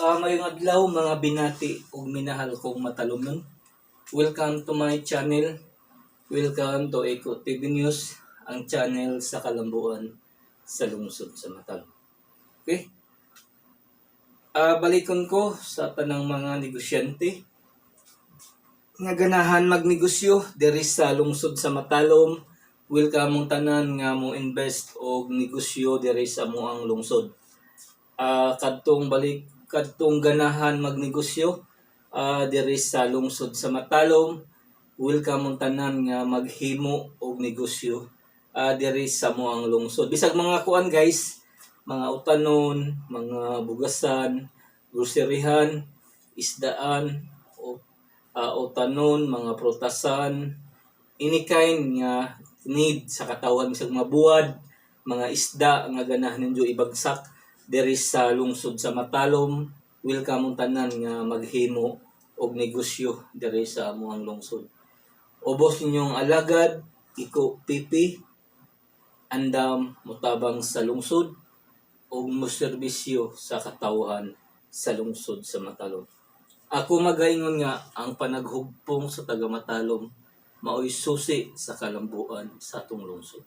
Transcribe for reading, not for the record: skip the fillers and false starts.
Mayong adlaw mga binati ug minahal kong matalumnon. Welcome to my channel. Welcome to Eco TV News, ang channel sa kalambuan sa lungsod sa Matalom. Okay? Balikon ko sa tanang mga negosyante nga ganahan magnegosyo diri sa lungsod sa Matalom. Welcome mong tanan nga mo invest og negosyo diri sa moang lungsod. Kadtong ganahan magnegosyo diri sa lungsod sa Matalom, welcome mong tanan nga maghimo og negosyo diri sa moang lungsod. Bisag mga kuan guys, mga utanon, mga bugasan, groceryhan, isdaan, utanon, mga prutasan, any kind nga need sa katawan, bisag mga buwad, mga isda nga ganahan ninyo ibagsak diri sa lungsod sa Matalom. Welcome mong tanan nga maghimo og negosyo diri sa amuang lungsod. Ubos ninyong alagad, iko pipi, andam motabang sa lungsod ug moserbisyo sa katawhan sa lungsod sa Matalom. Ako magaingon nga ang panaghugpong sa taga Matalom mao'y susi sa kalambuan sa atong lungsod.